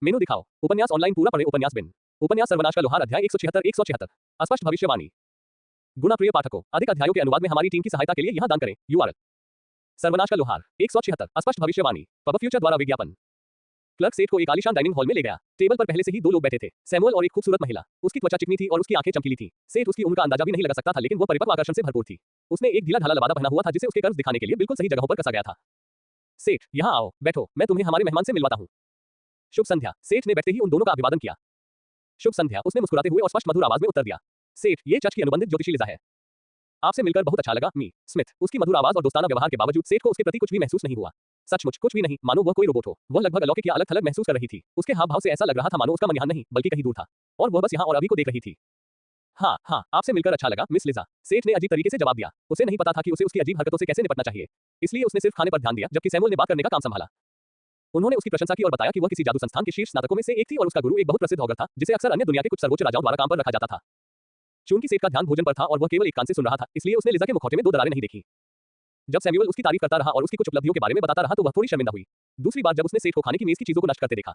मेनू दिखाओ। उपन्यास ऑनलाइन पूरा पढ़े। उपन्यास बिन। उपन्यास सर्वनाश का लोहार अध्याय 176। अस्पष्ट भविष्यवाणी। गुणप्रिय पाठकों, अधिक अध्यायों के अनुवाद में हमारी टीम की सहायता के लिए यहाँ दान करें। URL। सर्वनाश का लोहार 176। अस्पष्ट भविष्यवाणी। पब फ्यूचर द्वारा विज्ञापन। क्लर्क सेठ को एक आलीशान डाइनिंग हॉल में ले गया। टेबल पर पहले से ही दो लोग बैठे थे, सैमुअल और एक खूबसूरत महिला। उसकी त्वचा चिकनी थी और उसकी आंखें चमकीली थीं। सेठ उसकी उम्र का अंदाजा भी नहीं लगा सकता था, लेकिन वो परिपक्व आकर्षण से भरपूर थी। उसने एक ढीला ढाला लबादा पहना हुआ था जिसे उसके कर्ज दिखाने के लिए बिल्कुल सही जगहों पर कसा गया था। सेठ, यहाँ आओ, बैठो, मैं तुम्हें हमारे मेहमान से मिलवाता हूँ। शुभ संध्या। सेठ ने बैठते ही उन दोनों का अभिवादन किया। शुभ संध्या, उसने मुस्कुराते हुए और स्पष्ट मधुर आवाज में उत्तर दिया। सेठ, ये चर्च की अनुबंधित ज्योतिषी लिजा है। आपसे मिलकर बहुत अच्छा लगा, मी स्मिथ। उसकी मधुर आवाज और दोस्ताना व्यवहार के बावजूद सेठ को उसके प्रति कुछ भी महसूस नहीं हुआ। सचमुच कुछ भी नहीं, मानो वह कोई रोबोट हो। वह लगभग अलौकिक या अलग थलग महसूस कर रही थी। उसके हाव भाव से ऐसा लग रहा था मानो उसका मन यहाँ नहीं बल्कि कहीं दूर था, और वह बस यहाँ और अभी को देख रही थी। हाँ हाँ, आपसे मिलकर अच्छा लगा, मिस लिजा। सेठ ने अजीब तरीके से जवाब दिया। उसे नहीं पता था कि उसे उसकी अजीब हरकतों से कैसे निपटना चाहिए, इसलिए उसने सिर्फ खाने पर ध्यान दिया, जबकि सैमुअल ने बात करने का काम संभाला। उन्होंने उसकी प्रशंसा की और बताया कि वह किसी जादू संस्थान के शीर्ष स्नातकों में से एक थी और उसका गुरु एक बहुत प्रसिद्ध ऑगर था, जिसे अक्सर अन्य दुनिया के कुछ सर्वोच्च राजाओं द्वारा काम पर रखा जाता था। चूंकि सेठ का ध्यान भोजन पर था और वह केवल एक कान से सुन रहा था, इसलिए उसने लिजा के मुखौटे में दो दरारें नहीं देखी। जब सैमुअल उसकी तारीफ करता रहा और उसकी कुछ उपलब्धियों के बारे में बताता रहा तो वह थोड़ी शर्मिंदा हुई। दूसरी बार जब उसने सेठ को खाने की मेज की चीजों को नष्ट करते देखा,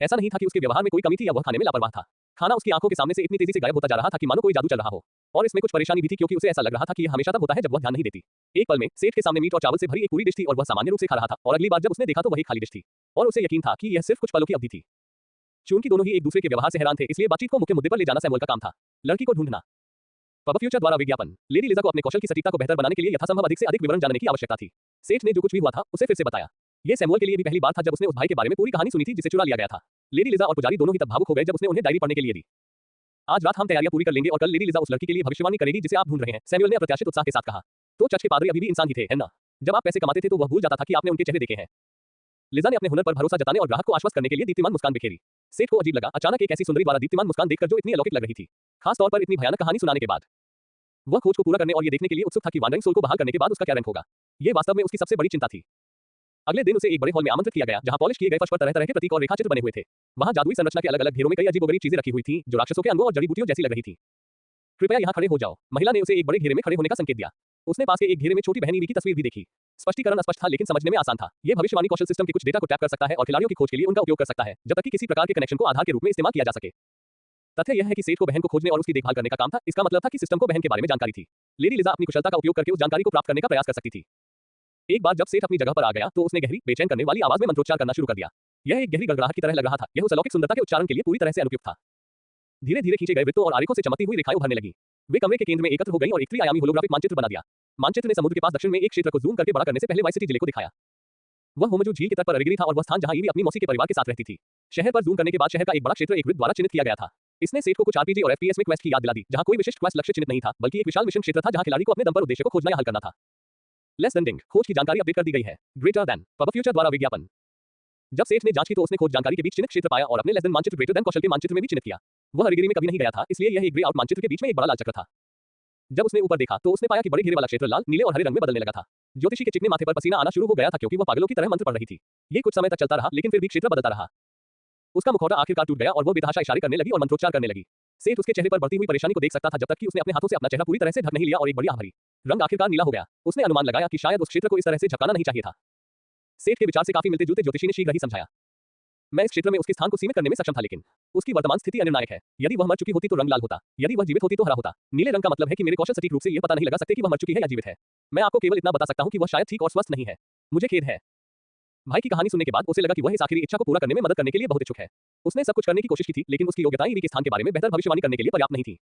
ऐसा नहीं था कि उसके व्यवहार में कोई कमी थी या वह खाने में लापरवाह था। खाना उसकी आंखों के सामने से इतनी तेजी से गायब होता जा रहा था कि मानो कोई जादू चल रहा हो। और इसमें कुछ परेशानी भी थी क्योंकि उसे ऐसा लग रहा था कि यह हमेशा तब होता है जब वह ध्यान नहीं देती। एक पल में सेठ के सामने मीट और चावल से भरी एक पूरी डिश थी और वह सामान्य रूप से खा रहा था, और अगली बार जब उसने देखा तो वही खाली डिश थी, और उसे यकीन था कि यह सिर्फ कुछ पलों की अवधि थी। चूंकि दोनों ही एक दूसरे के व्यवहार से हैरान थे, इसलिए बातचीत को मुख्य मुद्दे पर ले जाना सैमुअल का काम था। लड़की को ढूंढना। पब फ्यूचर द्वारा विज्ञापन। लेडी लिजा को अपने कौशल की सटीकता को बेहतर बनाने के लिए यथासंभव अधिक से अधिक विवरण जानने की आवश्यकता थी। सेठ ने जो कुछ भी हुआ था उसे फिर से बताया। यह सैमुअल के लिए भी पहली बार था जब उसने उस भाई के बारे में पूरी कहानी सुनी थी जिसे चुरा लिया गया था। लेडी लिजा और पुजारी दोनों ही तब भावुक हो गए जब उसने उन्हें डायरी पढ़ने के लिए दी। आज रात हम तैयारियां पूरी कर लेंगे और कल लेडी लिजा उस लड़की के लिए भविष्यवाणी करेगी जिसे आप ढूंढ रहे हैं, सैमुअल ने अप्रत्याशित उत्साह के साथ कहा। तो चर्च के पादरी अभी भी इंसान ही थे, है ना? जब आप पैसे कमाते थे तो वह भूल जाता था कि आपने उनके चेहरे देखे हैं। लिजा ने अपने हुनर पर भरोसा जताने और ग्राहक को आश्वस्त करने के लिए दीप्तिमान मुस्कान बिखेरी। सेठ को अजीब लगा अचानक एक ऐसी सुंदरी द्वारा दीप्तिमान मुस्कान देखकर जो इतनी अलौकिक लग रही थी, खास तौर पर इतनी भयानक कहानी सुनाने के बाद। वह खोज को पूरा करने और ये देखने के लिए उत्सुक था कि वांडरिंग सोल को बहाल करने के बाद उसका क्या रैंक होगा। ये वास्तव में उसकी सबसे बड़ी चिंता थी। अगले दिन उसे एक बड़े हॉल में आमंत्रित किया गया जहां पॉलिश किए गए फर्श पर तरह तरह के प्रतीक और रेखाचित्र बने हुए थे। वहां जादुई संरचना के अलग अलग घेरों में कई अजीबोगरीब चीजें रखी हुई थीं जो राक्षसों के अंगों और जड़ी बूटियों जैसी लग रही थी। कृपया यहाँ खड़े हो जाओ, महिला ने उसे एक बड़े घेरे में खड़े होने का संकेत दिया। उसने पास के एक घेरे में छोटी बहन ईवी की तस्वीर भी देखी। स्पष्टीकरण अस्पष्ट था लेकिन समझने में आसान था। यह भविष्यवाणी कौशल सिस्टम के कुछ डेटा को टैप कर सकता है और खिलाड़ियों की खोज के लिए उनका उपयोग कर सकता है, जब तक कि किसी प्रकार के कनेक्शन को आधार के रूप में इस्तेमाल किया जा सके। तथ्य यह है कि सेठ को बहन को खोजने और उसकी देखभाल करने का काम था। इसका मतलब था कि सिस्टम को बहन के बारे में जानकारी थी। लेडी लिजा अपनी कुशलता का उपयोग करके उस जानकारी को प्राप्त करने का प्रयास कर सकती थी। एक बार जब सेठ अपनी जगह पर आ गया तो उसने गहरी बेचैन करने वाली आवाज में मंत्रोच्चार करना शुरू कर दिया। यह एक गहरी गड़गड़ाहट की तरह लग रहा था। यह उस अलौकिक सुंदरता के उच्चारण के लिए पूरी तरह से अनुपयुक्त था। धीरे धीरे खींचे गए वृत्तों और आरेखों से चमकती हुई रेखाएं उभरने लगी। वे कमरे के केंद्र में एकत्र हो गईं और एक त्रि-आयामी होलोग्राफिक मानचित्र बना दिया। मानचित्र ने समुद्र के पास दक्षिण में एक क्षेत्र को जूम करके बड़ा करने से पहले वाइस सिटी जिले को दिखाया। वह होमजू झील के तट पर अरिगिरी था और वह स्थान जहां ईवी अपनी मौसी के परिवार के साथ रहती थी। शहर पर जूम करने के बाद शहर का एक बड़ा क्षेत्र एक वृत्त द्वारा चिन्हित किया गया था। इसने सेठ को कुछ आरपीजी और एफपीएस में क्वेस्ट की याद दिला दी, जहां कोई विशिष्ट क्वेस्ट लक्ष्य चिन्हित नहीं था बल्कि एक विशाल मिशन क्षेत्र था जहां खिलाड़ी को अपने दम पर उद्देश्य को खोजना या हल करना था। लेस देन डिंग। खोज की जानकारी अपडेट कर दी गई है। Greater than. पब फ्यूचर द्वारा विज्ञापन। जब सेठ ने जांच की तो उसने खोज जानकारी के बीच चिन्हित क्षेत्र पाया और अपने लेस देन मानचित्र ग्रेटर देन कौशल के मानचित्र में भी चिन्हित किया। वह अरिगिरी में कभी नहीं गया था, इसलिए यह एक ग्रे आउट मानचित्र के बीच में एक बड़ा लाल चक्र था। जब उसने ऊपर देखा तो उसने पाया कि बड़े घेरे वाला क्षेत्र लाल, नीले और हरे रंग में बदलने लगा था। ज्योतिषी के चिकने माथे पर पसीना आना शुरू हो गया था क्योंकि वह पागलों की तरह मंत्र पढ़ रही थी। ये कुछ समय तक चलता रहा लेकिन फिर भी क्षेत्र बदलता रहा। उसका मुखौटा आखिरकार टूट गया और वह बेतहाशा इशारे करने लगी और मंत्रोच्चार करने लगी। सेठ उसके चेहरे पर बढ़ती हुई परेशानी को देख सकता था जब तक कि उसने अपने हाथों से अपना चेहरा पूरी तरह से ढक नहीं लिया और एक बड़ी आभरी रंग आखिरकार नीला हो गया। उसने अनुमान लगाया कि शायद उस क्षेत्र को इस तरह से झपकाना नहीं चाहिए था। सेठ के विचार से काफी मिलते जुलते ज्योतिषी ने शीघ्र ही समझाया। मैं इस क्षेत्र में उसके स्थान को सीमित करने में सक्षम था, लेकिन उसकी वर्तमान स्थिति अनिर्णायक है। यदि वह मर चुकी होती तो रंग लाल होता, यदि वह जीवित होती तो हरा होता। नीले रंग का मतलब है कि मेरे कौशल सटीक रूप से यह पता नहीं लगा सकते कि वह मर चुकी है या जीवित है। मैं आपको केवल इतना बता सकता हूं कि वह शायद ठीक और स्वस्थ नहीं है। मुझे खेद है। भाई की कहानी सुनने के बाद उसे लगा कि वह इस आखिरी इच्छा को पूरा करने में मदद करने के लिए बहुत इच्छुक है। उसने सब कुछ करने की कोशिश की थी लेकिन उसकी योग्यताएं ईवी के स्थान के बारे में बेहतर भविष्यवाणी करने के लिए पर्याप्त नहीं थी।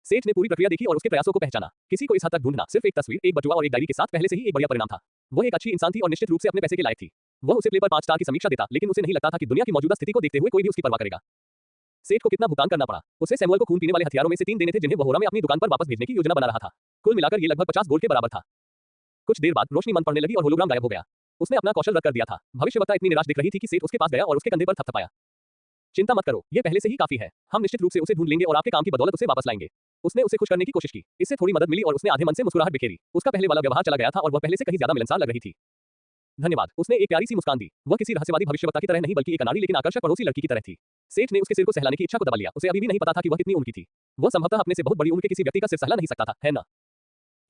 सेठ ने पूरी प्रक्रिया देखी और उसके प्रयासों को पहचाना। किसी को इस हद तक ढूंढना सिर्फ एक तस्वीर, एक बटुआ और एक डायरी के साथ पहले से ही एक बढ़िया परिणाम था। वह एक अच्छी इंसान थी और निश्चित रूप से अपने पैसे के लायक थी। वह उसे प्ले पर 5 स्टार की समीक्षा देता, लेकिन उसे नहीं लगता था कि दुनिया की मौजूदा स्थिति को देखते हुए कोई भी उसकी परवाह करेगा। सेठ को कितना भुगतान करना पड़ा? उसे सैमुअल को खून पीने वाले हथियारों में से 3 देने थे जिन्हें वह होरा में अपनी दुकान पर वापस भेजने की योजना बना रहा था। कुल मिलाकर ये लगभग 50 गोल्ड के बराबर था। कुछ देर बाद रोशनी मंद पड़ने लगी और होलोग्राम गायब हो गया। उसने अपना कौशल रद्द कर दिया था। भविष्यवक्ता इतनी निराश दिख रही थी कि सेठ उसके पास गया और उसके कंधे पर थपथपाया। चिंता मत करो, ये पहले से ही काफी है। हम निश्चित रूप से उसे ढूंढ लेंगे और आपके काम की बदौलत उसे वापस लाएंगे। उसने उसे खुश करने की कोशिश की। इससे थोड़ी मदद मिली और उसने आधे मन से मुस्कुराहट बिखेरी। उसका पहले वाला व्यवहार चला गया था और वह पहले से कहीं ज्यादा मिलनसार लग रही थी। धन्यवाद। उसने एक प्यारी सी मुस्कान दी। वह किसी रहस्यवादी भविष्यवक्ता की तरह नहीं बल्कि एक अनाड़ी लेकिन आकर्षक पड़ोसी लड़की की तरह थी। सेठ ने उसके सिर को सहलाने की इच्छा को दबा लिया। उसे अभी भी नहीं पता था कि वह कितनी उम्र की थी। वह संभवतः अपने से बहुत बड़ी उम्र के किसी व्यक्ति का सिर सहला नहीं सकता था, है ना?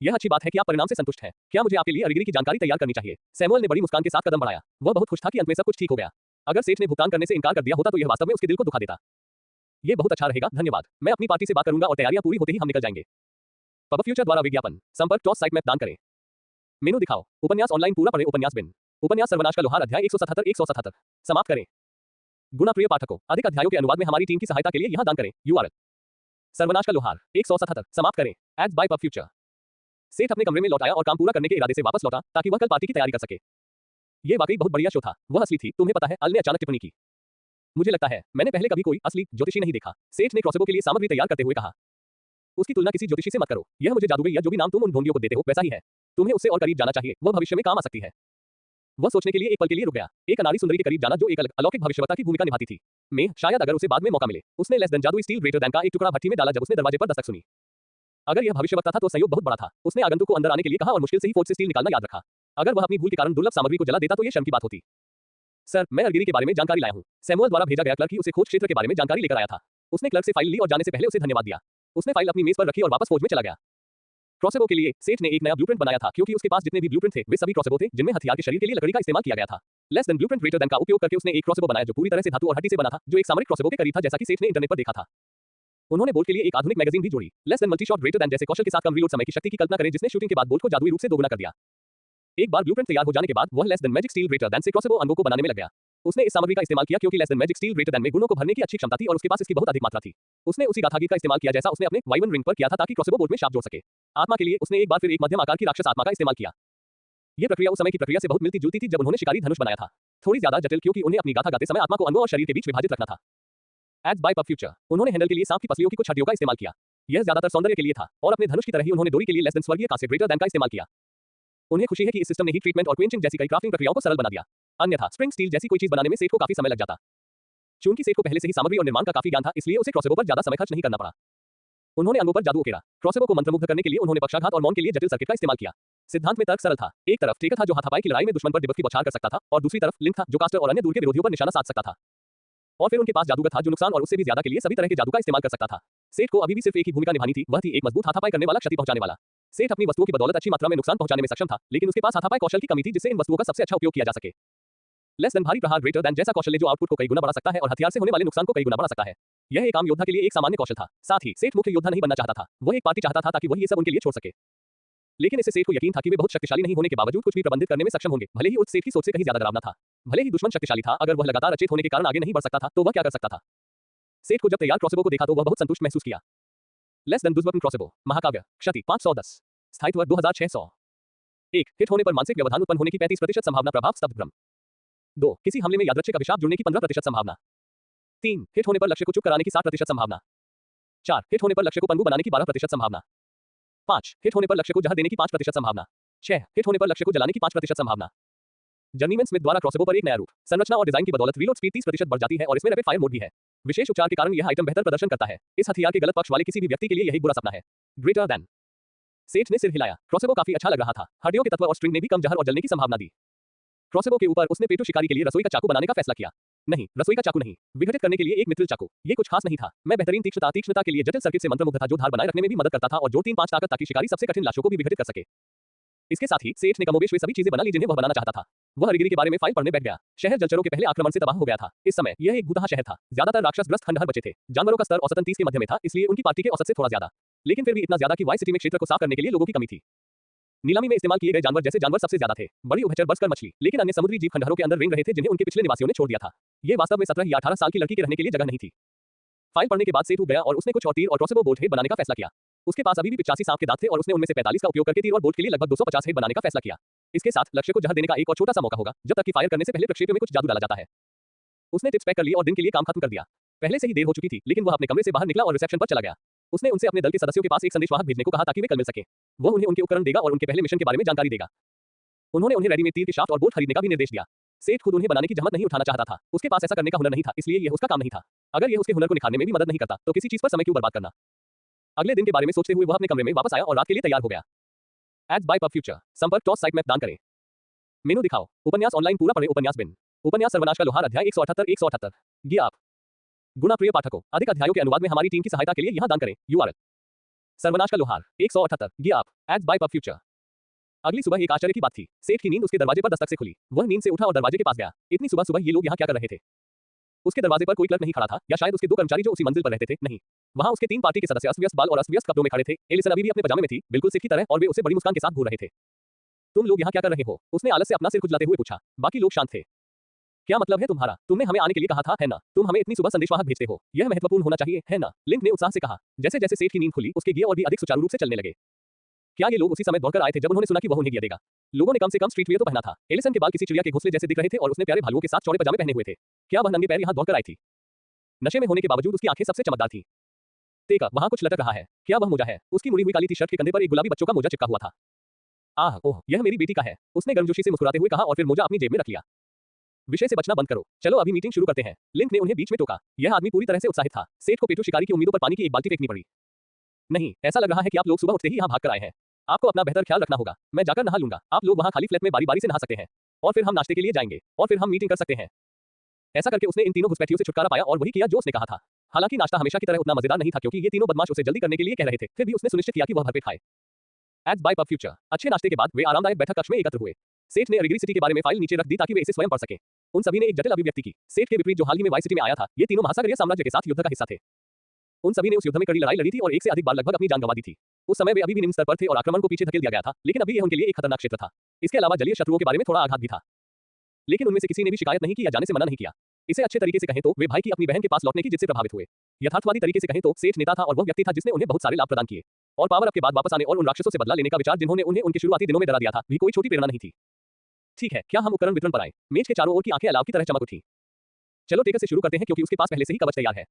यह अच्छी बात है कि आप परिणाम से संतुष्ट हैं। क्या मुझे आपके लिए अरिगिरी की जानकारी तैयार करनी चाहिए? सैमुअल ने बड़ी मुस्कान के साथ कदम बढ़ाया। वह बहुत खुश था कि अंत में सब कुछ ठीक हो गया। अगर सेठ ने भुगतान करने से इनकार कर दिया होता तो यह वास्तव में उसके दिल को दुखा देता। ये बहुत अच्छा रहेगा, धन्यवाद। मैं अपनी पार्टी से बात करूंगा और तैयारियां पूरी होते ही हम निकल जाएंगे। पब फ्यूचर द्वारा विज्ञापन। संपर्क टॉस साइट मैप दान करें। मेनू दिखाओ। उपन्यास ऑनलाइन पूरा पढ़ें। उपन्यास बिन। उपन्यास सर्वनाश का लोहार अध्याय 177 समाप्त करें। गुना प्रिय पाठकों, अधिक अध्यायों के अनुवाद में हमारी टीम की सहायता के लिए यहां दान करें। URL सर्वनाश का लोहार 177 समाप्त करें। Ads by PubFuture. सेठ अपने कमरे में लौट आया और काम पूरा करने के इरादे से वापस लौटा ताकि वह कल पार्टी की तैयारी कर सके। ये वाकई बहुत बढ़िया शो था। वह असली थी, तुम्हें पता है, अल ने अचानक टिप्पणी की। मुझे लगता है मैंने पहले कभी कोई असली ज्योतिषी नहीं देखा, सेठ ने क्रॉसबो के लिए सामग्री तैयार करते हुए कहा। उसकी तुलना किसी ज्योतिषी से मत करो। यह मुझे जादूगर या जो भी नाम तुम उन ढोंगियों को देते हो वैसा ही है। तुम्हें उससे और करीब जाना चाहिए, वह भविष्य में काम आ सकती है। वह सोचने के लिए एक पल के लिए रुक गया। एक अनाड़ी सुंदरी के करीब जाना जो एक अलौकिक भविष्यवक्ता की भूमिका निभाती थी। मैं शायद अगर उसे बाद में मौका मिले। उसने लेस देन जादुई स्टील ग्रेटर देन का एक टुकड़ा भट्टी में डाला जब उसने दरवाजे पर दस्तक सुनी। अगर यह भविष्यवक्ता था तो संयोग बहुत बड़ा था। उसने आगंतुक को अंदर आने के लिए कहा और मुश्किल से ही फोर्ज से स्टील निकालना याद रखा। अगर वह अपनी भूल के कारण दुर्लभ सामग्री को जला देता तो यह शर्म की बात होती। सर, मैं अलगिरी के बारे में जानकारी लाया हूं। सैमुअल द्वारा भेजा गया क्लर्क ही उसे खोज क्षेत्र के बारे में जानकारी लेकर आया था। उसने क्लर्क से फाइल ली और जाने से पहले उसे धन्यवाद दिया। उसने फाइल अपनी मेज पर रखी और वापस फौज में चला गया। क्रॉसबो के लिए सेठ ने एक नया ब्लूप्रिंट बनाया था क्योंकि उसके पास जितने भी ब्लूप्रिंट थे वे सभी क्रॉसबो थे जिनमें हथियार के शरीर के लिए लकड़ी का इस्तेमाल किया गया था। Less then blueprint greater than का उपयोग करके उसने एक क्रॉसबो बनाया जो पूरी तरह से धातु और हड्डी से बना था, जो एक सामरिक क्रॉसबो के करीब था जैसा कि सेठ ने इंटरनेट पर देखा था। उन्होंने बोल्ट के लिए एक आधुनिक मैगजीन भी जोड़ी। Less than multi shot greater than जैसे कौशल के साथ कम रीलोड समय की शक्ति की कल्पना करें जिसने शूटिंग के बाद बोल्ट को जादुई रूप से दोगुना कर दिया। एक बार ब्लूप्रिंट तैयार हो जाने के बाद वह less than magic steel greater than से क्रॉसबो अंगों को बनाने में लग गया। उसने इस सामग्री का इस्तेमाल किया क्योंकि less than magic steel greater than में गुणों को भरने की अच्छी क्षमता थी और उसके पास इसकी बहुत अधिक मात्रा थी। उसने उसी गाथागीत का इस्तेमाल किया जैसा उसने अपने वाइवन रिंग पर किया था ताकि क्रॉसबो बोल्ट में शाप जोड़ सके। आत्मा के लिए उसने एक बार फिर एक मध्यम आकार की राक्षस आत्मा का इस्तेमाल किया। यह प्रक्रिया उस समय की प्रक्रिया से बहुत मिलती जुलती थी जब उन्होंने शिकारी धनुष बनाया था। थोड़ी ज्यादा जटिल क्योंकि उन्हें अपनी गाथा गाते समय आत्मा को अंगों और शरीर के बीच विभाजित रखना था। Ads by PubFuture. उन्होंने हैंडल के लिए सांप की पसलियों की कुछ हड्डियों का इस्तेमाल किया। यह ज्यादातर सौंदर्य के लिए था और अपने धनुष की तरह ही उन्होंने डोरी के लिए लेस देन स्वर्गीय कांस्य ग्रेटर देन का इस्तेमाल किया। उन्हें खुशी है कि इस सिस्टम ने हीट ट्रीटमेंट और क्वेंचिंग जैसी कई क्राफ्टिंग प्रक्रियाओं को सरल बना दिया। अन्यथा स्प्रिंग स्टील जैसी कोई चीज बनाने में सेठ को काफी समय लग जाता। चूंकि सेठ को पहले से ही सामग्री और निर्माण का काफी ज्ञान था इसलिए उसे क्रॉसबो पर ज्यादा समय खर्च नहीं करना पड़ा। उन्होंने अंगों पर जादू उकेरा। क्रॉसबो को मंत्रमुग्ध करने के लिए उन्होंने पक्षाघात और मौन के लिए जटिल सर्किट का इस्तेमाल किया। सिद्धांत में तर्क सरल था। एक तरफ टेकर था जो हाथापाई की लड़ाई में दुश्मन पर डिबक की बौछार कर सकता था और दूसरी तरफ लिंक था जो कास्टर और अन्य दूर के विरोधियों पर निशाना साध सकता था। और फिर उनके पास जादूगर था जो नुकसान और उससे भी ज्यादा के लिए सभी तरह के जादू का इस्तेमाल कर सकता था। सेठ को अभी भी सिर्फ एक ही भूमिका निभानी थी, वह थी एक मजबूत हाथापाई करने वाला, क्षति पहुंचाने वाला। सेठ अपनी वस्तुओं की बदौलत अच्छी मात्रा में नुकसान पहुंचाने में सक्षम था, लेकिन उसके पास हाथापाई कौशल की कमी थी जिससे इन वस्तुओं का सबसे अच्छा उपयोग किया जा सके। लेस देन भारी प्रहार ग्रेटर देन जैसा कौशल जो आउटपुट को कई गुना बढ़ा सकता है और हथियार से होने वाले नुकसान को कई गुना बढ़ा सकता है। यह एक आम योद्धा के लिए एक सामान्य कौशल था। साथ ही सेठ मुख्य योद्धा नहीं बनना चाहता था, वह एक पार्टी चाहता था ताकि वह ये सब उनके लिए छोड़ सके। लेकिन इससे सेठ को यकीन था कि वे बहुत शक्तिशाली नहीं होने के बावजूद कुछ भी प्रबंधित करने में सक्षम होंगे, भले ही उस सेठ की सोच से कहीं ज्यादा डरावना था। भले ही दुश्मन शक्तिशाली था, अगर वह लगातार अचेत होने के कारण आगे नहीं बढ़ सकता था तो वह क्या कर सकता था। सेठ को जब तैयार क्रॉसबो को देखा तो वह बहुत संतुष्ट महसूस किया। लेस देन दुर्लभ क्रॉसबो। महाकाव्य। क्षति 510। स्थायित्व 2600। 1 हिट होने पर मानसिक व्यवधान उत्पन्न होने की 35% संभावना। प्रभाव स्तब्ध भ्रम। 2 किसी हमले में यादृच्छिक अभिशाप जुड़ने की 15% संभावना। 3 हिट होने पर लक्ष्य को चुप कराने की 60% संभावना। 4 हिट होने पर लक्ष्य को पंगु बनाने की 12% संभावना। 5 हिट होने पर लक्ष्य को जहर देने की 5% संभावना। 6 हिट होने पर लक्ष्य को जलाने की 5% संभावना। जर्नीमैन स्मिथ द्वारा क्रॉसबो पर एक नया रूप, संरचना और डिजाइन की बदौलत रीलोड स्पीड 30% बढ़ जाती है और इसमें रैपिड फायर मोड भी है। विशेष उपचार के कारण यह आइटम बेहतर प्रदर्शन करता है। इस हथियार के गलत पक्ष वाले किसी भी व्यक्ति के लिए यही बुरा सपना है। Greater than. सेठ ने सिर हिलाया। क्रॉसबो काफी अच्छा लग रहा था। हड्डियों के तत्व और स्ट्रिंग ने भी कम जहर और जलने की संभावना दी। क्रॉसबो के ऊपर उसने पेटू शिकारी के लिए रसोई का चाकू बनाने का फैसला किया। नहीं, रसोई का चाकू नहीं, विघटित करने के लिए एक मित्रिल चाकू। ये कुछ खास नहीं था। मैं बेहतरीन तीक्ष्णता के लिए जटिल सर्किट से मंत्रमुग्ध था जो धार बनाए रखने में भी मदद करता था और जो 3-5 ताकत ताकि शिकारी सबसे कठिन लाशों को भी विघटित कर सके। इसके साथ ही सेठ ने कमोबेश वे सभी चीजें बना ली जिन्हें वह बनाना चाहता था। वह हरिगिरी के बारे में फाइल पढ़ने बैठ गया। शहर जलचरों के पहले आक्रमण से तबाह हो गया था। इस समय यह एक भूतहा शहर था। ज्यादातर राक्षसग्रस्त खंडहर बचे थे। जानवरों का स्तर औसतन 30 के मध्य में था, इसलिए उनकी पार्टी के औसत से थोड़ा ज्यादा, लेकिन फिर भी इतना ज्यादा कि वाई सिटी में क्षेत्र को साफ करने के लिए लोगों की कमी थी। नीलामी में इस्तेमाल किए गए जानवर जैसे जानवर सबसे ज्यादा थे। बड़ी उभयचर बरसकर मछली, लेकिन अन्य समुद्री जीव खंडहरों के अंदर रेंग रहे थे जिन्हें उनके पिछले निवासियों ने छोड़ दिया था। ये वास्तव में 17 या 18 साल की लड़की के रहने के लिए जगह नहीं थी। फाइल पढ़ने के बाद सेठ उठ गया और उसने कुछ और तीर और क्रॉसबो बोल्ट हेड बनाने का फैसला किया। उसके पास अभी भी 85 सांप के दांत थे और उसने उनमें से 45 का उपयोग करके तीर और बोल्ट के लिए लगभग 250 हेड बनाने का फैसला किया। इसके साथ लक्ष्य को जहर देने का एक और छोटा सा मौका होगा जब तक कि फायर करने से पहले प्रक्षेप्य में कुछ जादू डाला जाता है। उसने टिप्स पैक कर ली और दिन के लिए काम खत्म कर दिया। पहले से ही देर हो चुकी थी, लेकिन वह अपने कमरे से बाहर निकला और रिसेप्शन पर चला गया। उसने उनसे अपने दल के सदस्यों के पास एक संदेशवाहक भेजने को कहा ताकि वे कल मिल सकें। वह उन्हें उनके उपकरण देगा और उनके पहले मिशन के बारे में जानकारी देगा। उन्होंने उन्हें रेडीमेड तीर के शाफ्ट और बोल्ट खरीदने का भी निर्देश दिया। सेठ खुद उन्हें बनाने की जहमत नहीं उठाना चाहता था। उसके पास ऐसा करने का हुनर नहीं था, इसलिए यह उसका काम नहीं था। अगर यह उसके हुनर को निखारने में भी मदद नहीं करता तो किसी चीज पर समय क्यों बर्बाद करना। अगले दिन के बारे में सोचते हुए वह अपने कमरे में वापस आया और रात के लिए तैयार हो गया। Ads by PubFuture. संपर्क टॉस साइट मैप दान करें। मेनू दिखाओ। उपन्यास ऑनलाइन पूरा पढ़ें। उपन्यास बिन। उपन्यास सर्वनाश का लोहार अध्याय 178। गिया आप। गुना प्रिय पाठकों, अधिक अध्यायों के अनुवाद में हमारी टीम की सहायता के लिए यहां दान करें। URL सर्वनाश का लोहार 178। गिया आप। Ads by PubFuture. अगली सुबह एक आश्चर्य की बात थी, सेठ की नींद उसके दरवाजे पर दस्तक से खुली। वह नींद से उठा और दरवाजे के पास गया। इतनी सुबह सुबह ये लोग यहाँ क्या कर रहे थे? उसके दरवाजे पर कोई क्लर्क नहीं खड़ा था, या शायद उसके 2 कर्मचारी जो उसी मंजिल पर रहते थे, नहीं। वहाँ उसके 3 पार्टी के सदस्य अस्त-व्यस्त बाल और अस्त-व्यस्त कपड़ों में खड़े थे। एलिसन अभी भी अपने पजामे में थी, बिल्कुल सेठ की तरह, और वे उसे बड़ी मुस्कान के साथ घूर रहे थे। तुम लोग यहाँ क्या कर रहे हो? उसने आलस से अपना सिर खुजलाते हुए पूछा। बाकी लोग शांत थे। क्या मतलब है तुम्हारा? तुमने हमें आने के लिए कहा था, है ना? तुम हमें इतनी सुबह संदेशवाहक भेजते हो, यह महत्वपूर्ण होना चाहिए, है ना? लिंक ने उत्साह से कहा। जैसे जैसे सेठ की नींद खुली, उसके गियर और भी अधिक सुचारू रूप से चलने लगे। क्या ये लोग उसी समय दौड़कर आए थे जब उन्होंने सुना कि वह उन्हें गियर देगा? लोगों ने कम से कम स्ट्रीट वियर तो पहना था। एलिसन के बाल किसी चिड़िया के घोंसले जैसे दिख रहे थे और उसने प्यारे भालुओं के साथ चौड़े पजामे पहने हुए थे। क्या वह नंगे पैर यहाँ दौड़कर आई थी? नशे में होने के बावजूद उसकी आंखें सबसे चमकदार थीं। तेका, वहाँ कुछ लटक रहा है। क्या वह मोजा है? उसकी मुड़ी हुई काली टी-शर्ट के कंधे पर एक गुलाबी बच्चों का मोजा चिपका हुआ था। आह, ओह, यह मेरी बेटी का है। उसने गर्मजोशी से मुस्कुराते हुए कहा और फिर मोजा अपनी जेब में रख लिया। विषय से बचना बंद करो। चलो अभी मीटिंग शुरू करते हैं। लिंक ने उन्हें बीच में टोका। यह आदमी पूरी तरह से उत्साहित था। सेठ को पेटू शिकारी की उम्मीदों पर पानी की एक बाल्टी फेंकनी पड़ी। नहीं, ऐसा लग रहा है कि आप लोग सुबह उठते ही यहाँ भाग कर आए हैं। आपको अपना बेहतर ख्याल रखना होगा। मैं जाकर नहा लूंगा। आप लोग वहाँ खाली फ्लैट में बारी-बारी से नहा सकते हैं। और फिर हम नाश्ते के लिए जाएंगे। और फिर हम मीटिंग कर सकते हैं। ऐसा करके उसने इन तीनों घुसपैठियों से छुटकारा पाया और वही किया जो उसने कहा था। हालांकि नाश्ता हमेशा की तरह उतना मजेदार नहीं था क्योंकि ये तीनों बदमाश उसे जल्दी करने के लिए कह रहे थे। फिर भी उसने सुनिश्चित किया कि वह भरपेट खाए। Ads by PubFuture. अच्छे नाश्ते के बाद वे आरामदायक बैठक कक्ष में एकत्र हुए। सेठ ने अरिगरी सिटी के बारे में फाइल नीचे रख दी ताकि वे इसे स्वयं पढ़ सकें। उन सभी ने एक जटिल अभिव्यक्ति की। सेठ के विपरीत जो हाल ही में वाई सिटी में आया था, ये तीनों महासागरीय साम्राज्य के साथ युद्ध का हिस्सा थे। उन सभी ने उस युद्ध में कड़ी लड़ाई लड़ी थी और एक से अधिक बार लगभग अपनी जान गंवा दी थी। उस समय वे अभी भी निम्न स्तर पर थे और आक्रमण को पीछे धकेल दिया गया था, लेकिन अभी यह उनके लिए एक खतरनाक क्षेत्र था। इसके अलावा जलीय शत्रुओं के बारे में थोड़ा आघात भी था। लेकिन उनमें से किसी ने भी शिकायत नहीं की या जाने से मना नहीं किया। इसे अच्छे तरीके से कहें तो वे भाई की अपनी बहन के पास लौटने की जिद से प्रभावित हुए। यथार्थवादी तरीके से कहें तो सेठ नेता था और वह व्यक्ति था जिसने उन्हें बहुत सारे लाभ प्रदान किए। और पावर अप के बाद वापस आने और उन राक्षसों से बदला लेने का विचार जिन्होंने उन्हें उनके शुरुआती दिनों में डरा दिया था, भी कोई छोटी प्रेरणा नहीं थी। ठीक है, क्या हम उपकरण वितरण पर आए? मेज के चारों ओर की आंखें अलाव की तरह चमक उठी। चलो टेकर से शुरू करते हैं क्योंकि उसके पास पहले से ही कवच तैयार है।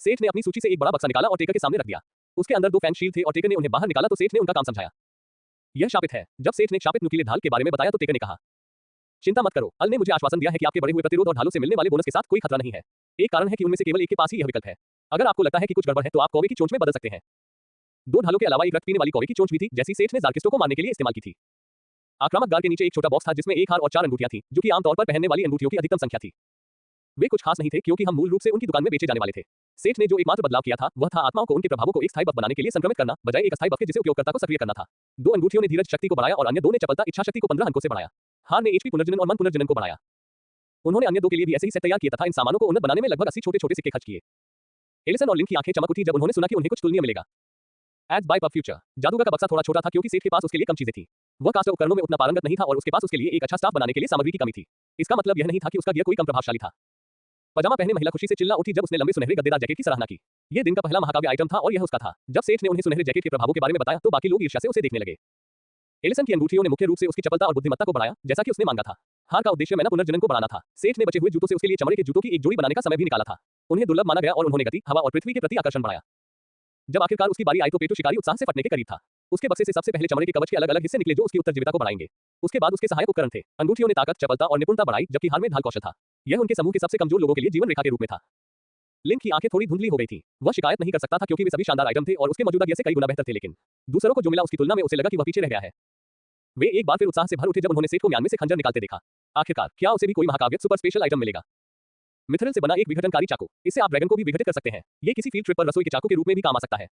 सेठ ने अपनी सूची से एक बड़ा बक्सा निकाला और टेकर के सामने रख दिया। उसके अंदर 2 फैन शील्ड थे और टेकर ने उन्हें बाहर निकाला तो सेठ ने उनका काम समझाया। यह शापित है। जब सेठ ने शापित नुकीले ढाल के बारे में बताया तो टेकर ने कहा, चिंता मत करो, अल ने मुझे आश्वासन दिया है कि आपके बढ़े हुए प्रतिरोध और ढालों से मिलने वाले बोनस के साथ कोई खतरा नहीं है। एक कारण है कि उनमें से केवल एक के पास ही यह विकल्प है। अगर आपको लगता है कि कुछ गड़बड़ है तो आप कौवे की चोंच में बदल सकते हैं। 2 ढालों के अलावा एक रक्त पीने वाली कौवे की चोंच भी थी, जैसी सेठ ने जार्किस्टो को मारने के लिए इस्तेमाल की थी। आक्रामक गार के नीचे एक छोटा बॉक्स था जिसमें 1 हार और 4 अंगूठियां थीं, जो कि आमतौर पर पहनने वाली अंगूठियों की अधिकतम संख्या थी। वे कुछ खास नहीं थे क्योंकि हम मूल रूप से उनकी दुकान में बेचे जाने वाले थे। सेठ ने जो एकमात्र बदलाव किया था वह था आत्माओं को उनके प्रभावों को एक स्थायी बफ बनाने के लिए संक्रमित करना, बजाय एक अस्थायी बफ के जिसे उपयोगकर्ता को सक्रिय करना था। 2 अंगूठियों ने धीरज शक्ति को बढ़ाया और अन्य 2 ने चपलता इच्छा शक्ति को 15 अंकों से बढ़ाया। हार ने एचपी पुनर्जनन और मन पुनर्जनन को बढ़ाया। उन्होंने अन्य 2 के लिए भी ऐसे ही सेट तैयार किए तथा इन सामानों को उन्नत बनाने में लगभग 80 छोटे-छोटे सिक्के खर्च किए। एलिसन और लिंक की आंखें चमक उठी जब उन्होंने सुना कि उन्हें कुछ तुलनीय मिलेगा। Ads by PubFuture. जादूगर का बक्सा थोड़ा छोटा था क्योंकि सेठ के पास उसके लिए कम चीजें थी। वह कास्ट उपकरणों में उतना पारंगत नहीं था और उसके पास उसके लिए एक अच्छा स्टाफ बनाने के लिए सामग्री की कमी थी। इसका मतलब यह नहीं था कि उसका गियर कोई कम प्रभावशाली था। पजामा पहने महिला खुशी से चिल्ला उठी जब उसने लंबे सुनहरे गद्देदार जैकेट की सराहना की। यह दिन का पहला महाकाव्य आइटम था और यह उसका था। जब सेठ ने उन्हें सुनहरे जैकेट के प्रभावों के बारे में बताया तो बाकी लोग ईर्ष्या से उसे देखने लगे। एलिसन की अंगूठियों ने मुख्य रूप से उसकी चपलता और बुद्धिमत्ता को बढ़ाया, जैसा कि उसने मांगा था। हार का उद्देश्य मैना पुनर्जनन को बढ़ाना था। सेठ ने बचे हुए जूतों से उसके लिए चमड़े के जूतों की एक जोड़ी बनाने का समय भी निकाला था। उन्हें दुर्लभ माना गया और उन्होंने गति, हवा और पृथ्वी के प्रति आकर्षण बढ़ाया। जब आखिरकार उसकी बारी आई तो पेटू शिकारी उत्साह से फटने के करीब था। उसके बक्से से सबसे पहले चमड़े के कवच के अलग-अलग हिस्से निकले जो उसकी उत्तरजीविता को बढ़ाएंगे। उसके बाद उसके सहायक उपकरण थे। अंगूठियों ने ताकत, चपलता और निपुणता बढ़ाई, जबकि हार में ढाल कौशल था। यह उनके समूह के सबसे कमजोर लोगों के लिए जीवन रेखा के रूप में था। लिंक की आंखें थोड़ी धुंधली हो गई थी। वह शिकायत नहीं कर सकता था क्योंकि वे सभी शानदार आइटम थे और उसके मौजूदा गियर से कई गुना बेहतर थे, लेकिन दूसरों को जो मिला उसकी तुलना में उसे लगा कि वह पीछे रह गया है। वे एक बार फिर उत्साह से भर उठे जब उन्होंने सेठ को म्यान में से खंजर निकालते देखा। आखिरकार क्या उसे भी कोई महाकाव्य सुपर स्पेशल आइटम मिलेगा? मिथरिल से बना एक विघटनकारी चाकू। इससे आप ड्रैगन को भी विघटित कर सकते हैं। ये किसी फील्ड ट्रिप पर रसोई के चाकू के रूप में भी काम आ सकता है।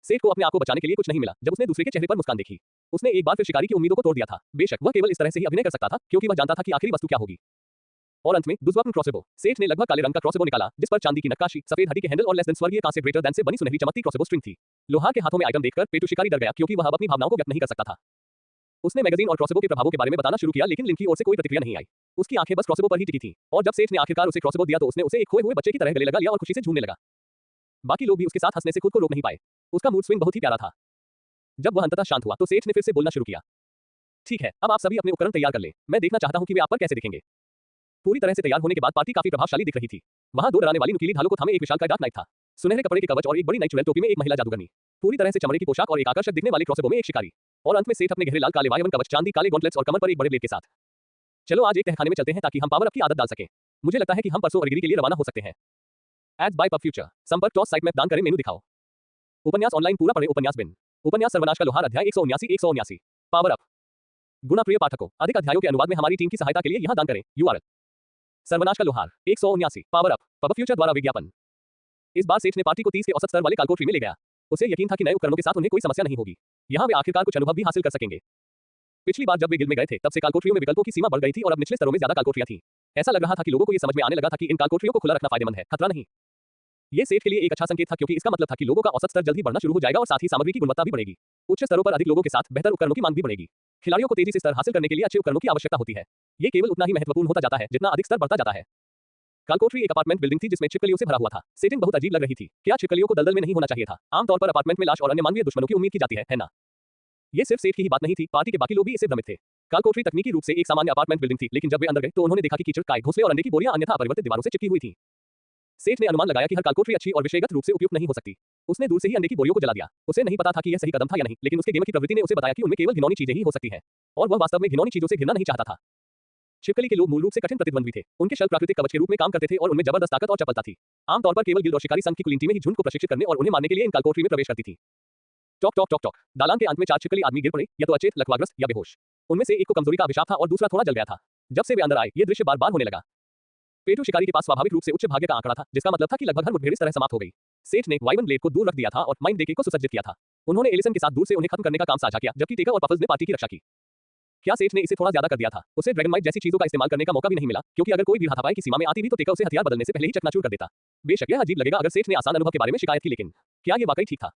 सेठ को अपने आप को बचाने के लिए कुछ नहीं मिला जब उसने दूसरे के चेहरे पर मुस्कान देखी। उसने एक बार फिर शिकारी की उम्मीदों को तोड़ दिया था। बेशक वह केवल इस तरह से ही अभिनय कर सकता था क्योंकि वह जानता था कि आखिरी वस्तु क्या होगी। और अंत में दुर्स्वप्न क्रॉसबो। सेठ ने लगभग काले रंग का क्रॉसबो निकाला जिस पर चांदी की नक्काशी, सफेद हड्डी के हैंडल और लेस देन स्वर्गीय कांस्य ग्रेटर देन से बनी सुनहरी चमकती क्रॉसबो स्ट्रिंग थी। लोहार के हाथों में आइटम देखकर पेटू शिकारी डर गया क्योंकि वह अब अपनी भावनाओं को व्यक्त नहीं कर सकता था। उसने मैगजीन और क्रॉसबो के प्रभावों के बारे में बताना शुरू किया लेकिन लिंक की ओर से कोई प्रतिक्रिया नहीं आई। उसकी आंखें बस क्रॉसबो पर ही टिकी थीं और जब सेठ ने आखिरकार उसे क्रॉसबो दिया तो उसने उसे एक खोए हुए बच्चे की तरह गले लगा लिया और खुशी से झूमने लगा। बाकी लोग भी उसके साथ हंसने से खुद को रोक नहीं पाए। उसका मूड स्विंग बहुत ही प्यारा था। जब वह अंततः शांत हुआ तो सेठ ने फिर से बोलना शुरू किया। ठीक है, अब आप सभी अपने उपकरण तैयार कर लें। मैं देखना चाहता हूं कि वे आप पर कैसे दिखेंगे। पूरी तरह से तैयार होने के बाद पार्टी काफी प्रभावशाली दिख रही थी। वहां 2 डराने वाली नुकीली ढालों को थामे एक विशालकाय डार्क नाइट था। सुनहरे कपड़े के कवच और एक बड़ी नाइट टोपी में एक महिला जादूगरनी। पूरी तरह से चमड़े की पोशाक और एक आकर्षक दिखने वाले क्रॉसबो में एक शिकारी। और अंत में सेठ अपने गहरे लाल काले वायवन कवच, चांदी, काले गॉन्टलेट्स और कमर पर एक बड़े ब्लेड के साथ। चलो आज एक तहखाने में चलते हैं ताकि हम पावर अप की आदत डाल सकें। मुझे लगता है कि हम परसों अरिगिरी के लिए रवाना हो सकते हैं। Ads by PubFuture. संपर्क टॉस साइट में दान करें, मेनू दिखाओ। उपन्यास ऑनलाइन पूरा पढ़े। उपन्यास बिन। उपन्यास सर्वनाश का लोहार अध्याय 179 पावर अप। गुणा प्रिय पाठकों, अधिक अध्यायों के अनुवाद में हमारी टीम की सहायता के लिए यहाँ दान करें। URL सर्वनाश का लोहार 179 पावर अप पब फ्यूचर द्वारा विज्ञापन। इस बार सेठ ने पार्टी को 30 के औसत स्तर वाले कालकोठरी में ले गया। उसे यकीन था कि नए उपकरणों के साथ उन्हें कोई समस्या नहीं होगी। यहाँ वे आखिरकार कुछ अनुभव भी हासिल कर सकेंगे। पिछली बार जब वे गिल्ड में गए थे तब से कालकोठरियों में विकल्पों की सीमा बढ़ गई थी और अब निचले स्तरों में ज्यादा कालकोठरियां थीं। ऐसा लग रहा था कि लोगों को ये समझ में आने लगा था कि इन कालकोठरियों को खुला रखना फायदेमंद है, खतरा नहीं। ये सेठ के लिए एक अच्छा संकेत था क्योंकि इसका मतलब था कि लोगों का औसत स्तर जल्द ही बढ़ना शुरू हो जाएगा और साथ ही सामग्री की गुणवत्ता भी बढ़ेगी। उच्च स्तरों पर अधिक लोगों के साथ बेहतर उपकरणों की मांग भी बढ़ेगी। खिलाड़ियों को तेजी से स्तर हासिल करने के लिए अच्छे उपकरणों की आवश्यकता होती है। ये केवल उतना ही महत्वपूर्ण होता जाता है जितना अधिक स्तर बढ़ता जाता है। कालकोठरी एक अपार्टमेंट बिल्डिंग थी जिसमें छिपकलियों से भरा हुआ था। सेटिंग बहुत अजीब लग रही थी। क्या छिपकलियों को दलदल में नहीं होना चाहिए था? आमतौर पर अपार्टमेंट में लाश और अन्य मानवीय दुश्मनों की उम्मीद की जाती है ना? ये सिर्फ सेठ की ही बात नहीं थी, पार्टी के बाकी लोग भी इससे भ्रमित थे। कालकोठरी तकनीकी रूप से एक सामान्य अपार्टमेंट बिल्डिंग थी, लेकिन जब वे अंदर गए तो उन्होंने देखा कि कीचड़, काई, घोंसले और अंडे की बोरियां अन्यथा अपरिवर्तित दीवारों से चिपकी हुई थी। सेठ ने अनुमान लगाया कि हर कालकोठरी अच्छी और विषयगत रूप से उपयुक्त नहीं हो सकती। उसने दूर से ही अंडे की बोरियों को जला दिया। उसे नहीं पता था कि यह सही कदम था या नहीं, लेकिन उसके गेम की प्रवृत्ति ने उसे बताया कि उनमें केवल घिनौनी चीजें ही हो सकती हैं, और वह वास्तव में घिनौनी चीजों से घिरना नहीं चाहता था। छिपकली के लोग मूल रूप से कठिन प्रतिद्वंद्वी थे। उनके शल्य प्राकृतिक कवच के रूप में काम करते थे और उनमें जबरदस्त ताकत और चपलता थी। आमतौर पर केवल गिल्ड और शिकारी संघ की कुल टीमें ही झुंड को प्रशिक्षित करने और उन्हें मारने के लिए इन कालकोठरी में प्रवेश करती थी। Talk talk talk talk. दालान के अंत में 4 छिपकली आदमी गिर पड़े, या तो अचेत, लकवाग्रस्त या बेहोश। उनमें से एक को कमजोरी का अभिशाप था और दूसरा थोड़ा जल गया था। जब से वे अंदर आए, ये दृश्य बार-बार होने लगा। पेटू शिकारी के पास स्वाभाविक रूप से उच्च भाग्य का आंकड़ा था, जिसका मतलब था कि लगभग हर मुठभेड़ इस तरह समाप्त हो गई। सेठ ने वाइवन ब्लेड को दूर रख दिया था और माइंड डेके को सुसज्जित किया था। उन्होंने एलिसन के साथ दूर से उन्हें खत्म करने का काम साझा किया, जबकि टेकर और पफल्स ने पार्टी की रक्षा की। क्या सेठ ने इसे थोड़ा ज्यादा कर दिया था? उसे ड्रैगनमाइट जैसी चीजों का इस्तेमाल करने का मौका भी नहीं मिला, क्योंकि अगर कोई भी हाथापाई की सीमा में आती भी तो टेकर उसे हथियार बदलने से पहले ही चकनाचूर कर देता। बेशक यह अजीब लगेगा अगर सेठ ने आसान अनुभव के बारे में शिकायत की, लेकिन क्या ये वाकई ठीक था?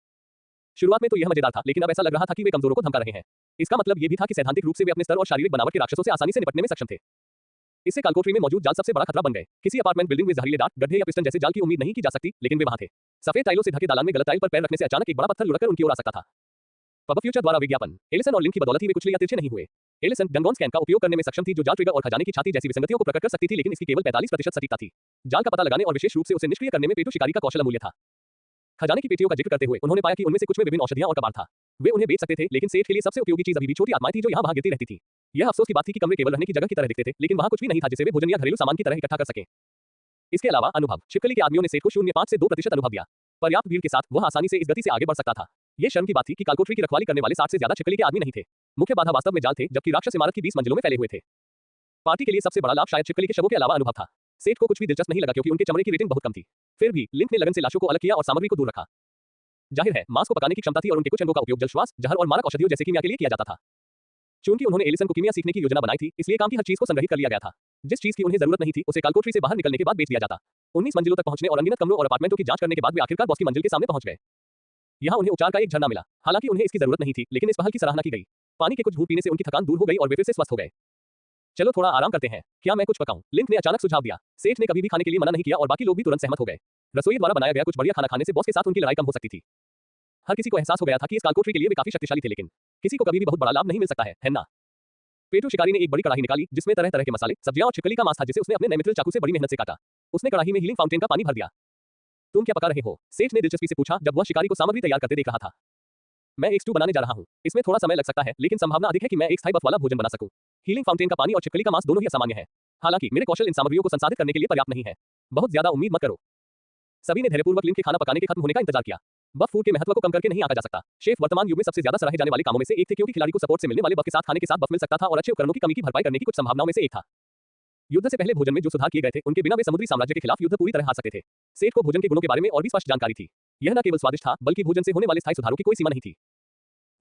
शुरुआत में तो यह मजेदार था, लेकिन अब ऐसा लग रहा था कि वे कमजोरों को धमका रहे हैं। इसका मतलब ये भी था कि सैद्धांतिक रूप से वे अपने स्तर और शारीरिक बनावट के राक्षसों से आसानी से निपटने में सक्षम थे। इससे कालकोठरी में मौजूद जाल सबसे बड़ा खतरा बन गए। किसी अपार्टमेंट बिल्डिंग में जहरीले डार्ट, गड्ढे या पिस्टन जैसे जाल की उम्मीद नहीं की जा सकती, लेकिन वे वहां थे। सफेद टाइलों से ढके दालान में गलत टाइल पर पैर रखने से अचानक एक बड़ा पत्थर लुढ़ककर उनकी ओर आ सकता था। पब फ्यूचर द्वारा विज्ञापन। एलिसन और लिंक की बदौलत ही वे कुचले या तिरछे नहीं हुए। एलिसन डंगोन स्कैन का उपयोग करने में सक्षम थी, जो जाल ट्रिगर और खजाने की छाती जैसी विसंगतियों को प्रकट कर सकती थी, लेकिन इसकी केवल 45% सटीकता थी। जाल का पता लगाने और विशेष रूप से उसे निष्क्रिय करने में पेटू शिकारी का कौशल अमूल्य था। खजाने की पेटियों का जिक्र करते हुए उन्होंने पाया कि उनमें से कुछ में विभिन्न औषधियां और कबाड़ था। वे उन्हें बेच सकते थे, लेकिन सेठ के लिए सबसे उपयोगी चीज अभी भी छोटी आत्माएं थी जो यहाँ वहां गिरती रहती थी। यह अफसोस की बात थी कि कमरे केवल रहने की जगह की तरह दिखते थे, लेकिन वहां कुछ भी नहीं था जिसे वे भोजन या घरेलू सामान की तरह इकट्ठा कर सकें। इसके अलावा अनुभव। छिपकली के आदमियों ने सेठ को 0.5 से 2% अनुभव दिया। पर्याप्त भीड़ के साथ वह आसानी से इस गति से आगे बढ़ सकता था। यह शर्म की बात थी कि कालकोठरी की रखवाली करने वाले 60 से ज्यादा छिपकली के आदमी नहीं थे। मुख्य बाधा वास्तव में जाल थे, जबकि राक्षस इमारत की 20 मंजिलों में फैले हुए थे। पार्टी के लिए सबसे बड़ा लाभ शायद छिपकली के शवों के अलावा अनुभव था। सेठ को कुछ भी दिलचस्प नहीं लगा क्योंकि उनके चमड़े की रेटिंग बहुत कम थी। फिर भी लिंक ने लगन से लाशों को अलग किया और सामग्री को दूर रखा। जाहिर है, मांस को पकाने की क्षमता थी और उनके कुछ अंगों का उपयोग जलश्वास, जहर और मारक औषधियों जैसे कीमिया के लिए किया जाता था। चूंकि उन्होंने एलिसन को कीमिया सीखने की योजना बनाई थी, इसलिए काम की हर चीज को संग्रहित कर लिया गया था। जिस चीज की उन्हें जरूरत नहीं थी, उसे कालकोठरी से बाहर निकलने के बाद बेच दिया जाता। 19 मंजिलों तक पहुंचने और अनगिनत कमरों और अपार्टमेंटों की जांच करने के बाद वे आखिरकार बॉस की मंजिल के सामने पहुंच गए। यहाँ उन्हें उपचार का एक झरना मिला। हालांकि उन्हें इसकी जरूरत नहीं थी, लेकिन इस पहल की सराहना की गई। पानी के कुछ घूंट पीने से उनकी थकान दूर हो गई और वे फिर से स्वस्थ हो गए। चलो थोड़ा आराम करते हैं, क्या मैं कुछ पकाऊं? लिंक ने अचानक सुझाव दिया। सेठ ने कभी भी खाने के लिए मना नहीं किया और बाकी लोग भी तुरंत सहमत हो गए। रसोई द्वारा बनाया गया कुछ बढ़िया खाना खाने से बॉस के साथ उनकी लड़ाई कम हो सकती थी। हर किसी को एहसास हो गया था कि इस कालकोठरी के लिए वे काफी शक्तिशाली थे, लेकिन किसी को कभी भी बहुत बड़ा लाभ नहीं मिल सकता है ना? पेटू शिकारी ने एक बड़ी कढ़ाई निकाली जिसमें तरह तरह के मसाले, सब्जियां और छिपकली का मांस था, जिसे उसने अपने नए मित्र चाकू से बड़ी मेहनत से काटा। उसने कढ़ाई में हीलिंग फाउंटेन का पानी भर दिया। तुम क्या पका रहे हो? सेठ ने दिलचस्पी से पूछा जब वह शिकारी को सामग्री तैयार करते देख रहा था। मैं एक स्टू बनाने जा रहा हूँ। इसमें थोड़ा समय लग सकता है, लेकिन संभावना अधिक है कि मैं एक स्थायी बफ वाला भोजन बना सकूं। हीलिंग फाउंटेन का पानी और छिपकली का मांस दोनों ही असामान्य है। हालांकि मेरे कौशल इन सामग्रियों को संसाधित करने के लिए पर्याप्त नहीं है। बहुत ज्यादा उम्मीद मत करो। सभी ने धैर्यपूर्वक लिंक के खाना पकाने के खत्म होने का इंतजार किया। बफ फूड के महत्व को कम करके नहीं आंका जा सकता। शेफ वर्तमान युग में सबसे ज्यादा सराहे जाने वाले कामों में से एक थे, क्योंकि खिलाड़ी को सपोर्ट से मिलने वाले बफ के साथ खाने के साथ बफ मिल सकता था और अच्छे उपकरणों की कमी की भरपाई करने की कुछ संभावनाओं में से एक था। युद्ध से पहले भोजन में जो सुधार किए गए थे, उनके बिना वे समुद्री साम्राज्य के खिलाफ युद्ध पूरी तरह हार सकते थे। सेठ को भोजन के गुणों के बारे में और भी स्पष्ट जानकारी थी। यह न केवल स्वादिष्ट था, बल्कि भोजन से होने वाले स्थायी सुधारों की कोई सीमा नहीं थी।